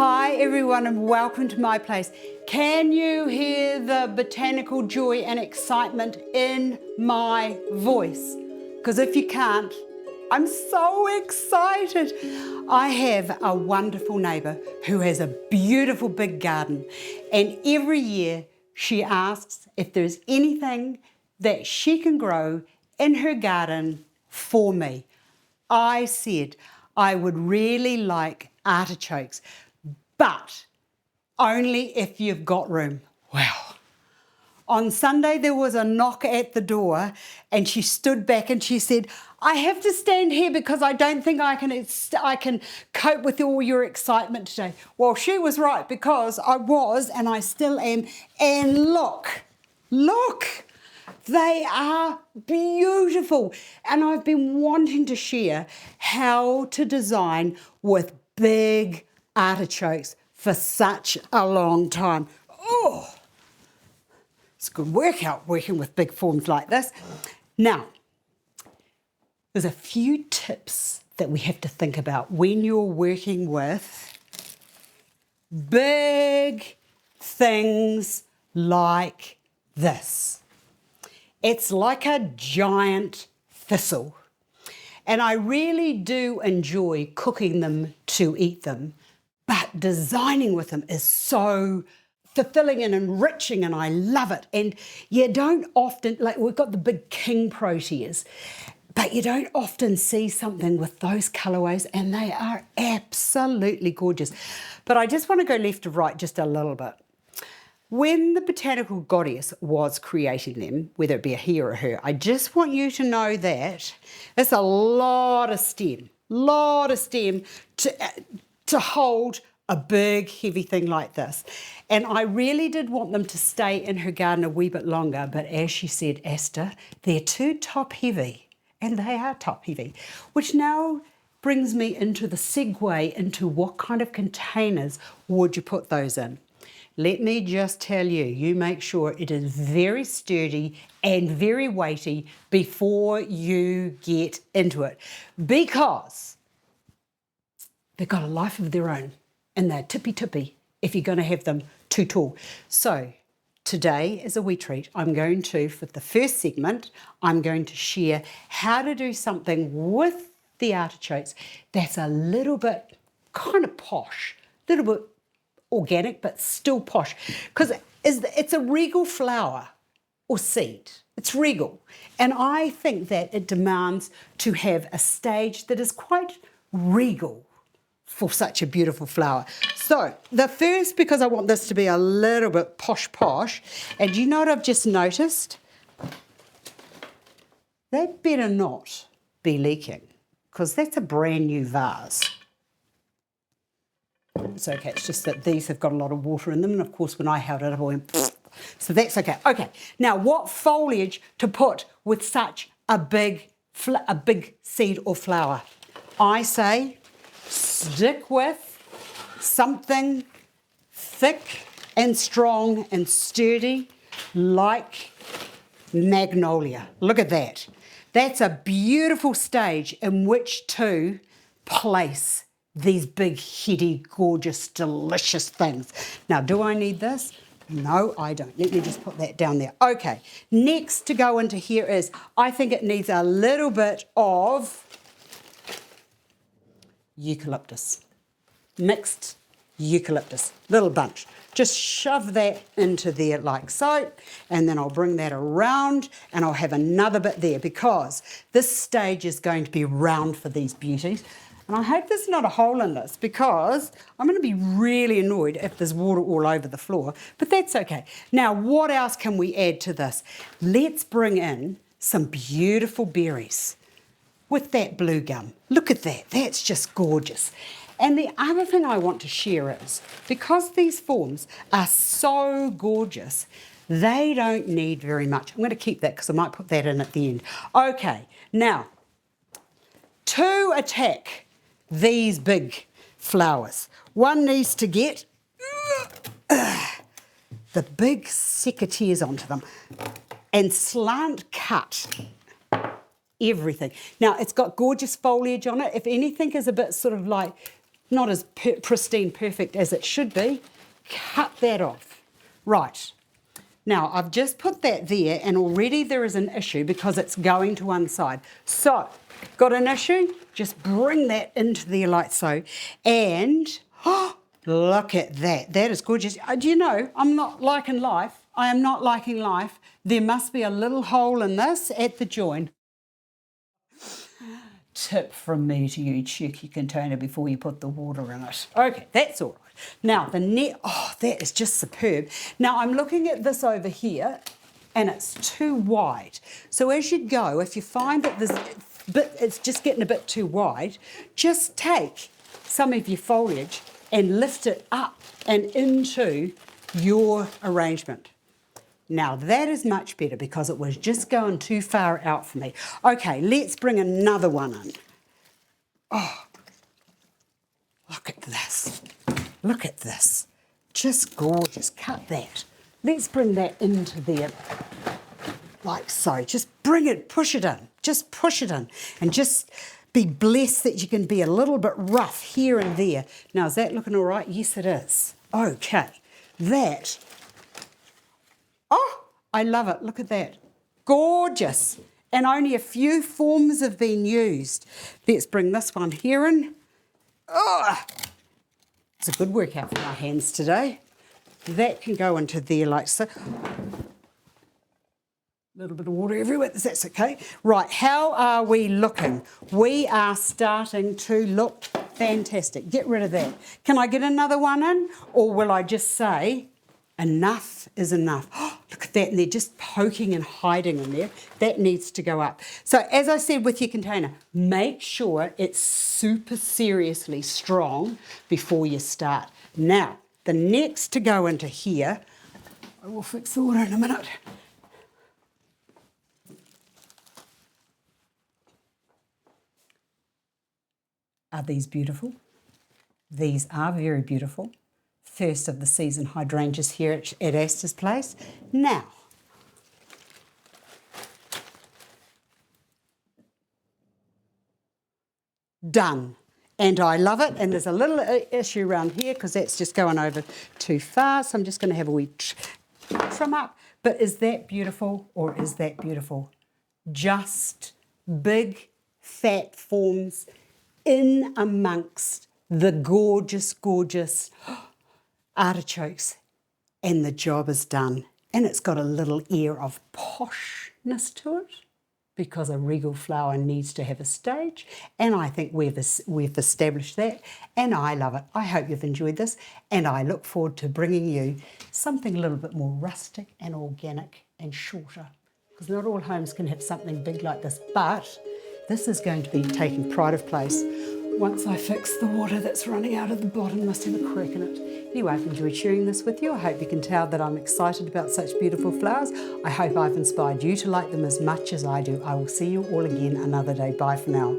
Hi everyone and welcome to my place. Can you hear the botanical joy and excitement in my voice? Because if you can't, I'm so excited. I have a wonderful neighbour who has a beautiful big garden, and every year she asks if there's anything that she can grow in her garden for me. I said I would really like artichokes, but only if you've got room. Well, on Sunday there was a knock at the door and she stood back and she said, I have to stand here because I don't think I can cope with all your excitement today. Well, she was right, because I was and I still am. And look, they are beautiful. And I've been wanting to share how to design with big artichokes for such a long time. Oh, it's a good workout working with big forms like this. Now, there's a few tips that we have to think about when you're working with big things like this. It's like a giant thistle. And I really do enjoy cooking them to eat them, but designing with them is so fulfilling and enriching, and I love it. And you don't often, like we've got the big king proteas, but you don't often see something with those colourways, and they are absolutely gorgeous. But I just want to go left to right just a little bit. When the botanical goddess was creating them, whether it be a he or a her, I just want you to know that it's a lot of stem to hold a big, heavy thing like this. And I really did want them to stay in her garden a wee bit longer, but as she said, Astar, they're too top heavy, and they are top heavy, which now brings me into the segue into what kind of containers would you put those in. Let me just tell you, you make sure it is very sturdy and very weighty before you get into it, because they've got a life of their own and they're tippy if you're going to have them too tall. So today, as a wee treat, I'm going to, for the first segment, I'm going to share how to do something with the artichokes that's a little bit kind of posh, a little bit organic, but still posh, because it's a regal flower or seed. It's regal. And I think that it demands to have a stage that is quite regal for such a beautiful flower. So the first, because I want this to be a little bit posh, and you know what I've just noticed? They better not be leaking, because that's a brand new vase. It's okay, it's just that these have got a lot of water in them, and of course when I held it up, I went, so that's okay. Okay, now what foliage to put with such a big seed or flower? I say stick with something thick and strong and sturdy like magnolia. Look at that. That's a beautiful stage in which to place these big, heady, gorgeous, delicious things. Now, do I need this? No, I don't. Let me just put that down there. Okay, next to go into here is, I think it needs a little bit of eucalyptus, mixed eucalyptus, little bunch. Just shove that into there like so, and then I'll bring that around and I'll have another bit there, because this stage is going to be round for these beauties. And I hope there's not a hole in this, because I'm going to be really annoyed if there's water all over the floor, but that's okay. Now, what else can we add to this? Let's bring in some beautiful berries with that blue gum. Look at that, that's just gorgeous. And the other thing I want to share is, because these forms are so gorgeous, they don't need very much. I'm going to keep that because I might put that in at the end. Okay, now, to attack these big flowers, one needs to get the big secateurs onto them and slant cut everything. Now, it's got gorgeous foliage on it. If anything is a bit sort of like not as pristine, perfect as it should be. Cut that off. Right. Now, I've just put that there, and already there is an issue because it's going to one side. So, got an issue? Just bring that into there like so. And, oh, look at that. That is gorgeous. Do you know, I'm not liking life. I am not liking life. There must be a little hole in this at the join. Tip from me to you, check your container before you put the water in it. Okay, that's all right. Now, the net, oh, that is just superb. Now, I'm looking at this over here, and it's too wide. So as you go, if you find that it's just getting a bit too wide, just take some of your foliage and lift it up and into your arrangement. Now that is much better because it was just going too far out for me. Okay, let's bring another one in. Oh, look at this. Look at this. Just gorgeous. Cut that. Let's bring that into there like so. Just bring it, push it in. Just push it in. And just be blessed that you can be a little bit rough here and there. Now, is that looking all right? Yes, it is. Okay. That. Oh, I love it. Look at that. Gorgeous. And only a few forms have been used. Let's bring this one here in. Oh, it's a good workout for my hands today. That can go into there like so. A little bit of water everywhere, that's okay. Right, how are we looking? We are starting to look fantastic. Get rid of that. Can I get another one in? Or will I just say, enough is enough? Oh, look at that, and they're just poking and hiding in there. That needs to go up. So as I said with your container, make sure it's super seriously strong before you start. Now, the next to go into here, I will fix the water in a minute. Are these beautiful? These are very beautiful. First of the season hydrangeas here at Astar's place. Now, done. And I love it. And there's a little issue around here because that's just going over too far. So I'm just going to have a wee trim up. But is that beautiful or is that beautiful? Just big, fat forms in amongst the gorgeous, gorgeous artichokes, and the job is done. And it's got a little air of poshness to it because a regal flower needs to have a stage, and I think we've established that, and I love it. I hope you've enjoyed this, and I look forward to bringing you something a little bit more rustic and organic and shorter, because not all homes can have something big like this, but this is going to be taking pride of place once I fix the water that's running out of the bottom. Must have a crack in it. Anyway, I've enjoyed sharing this with you. I hope you can tell that I'm excited about such beautiful flowers. I hope I've inspired you to like them as much as I do. I will see you all again another day. Bye for now.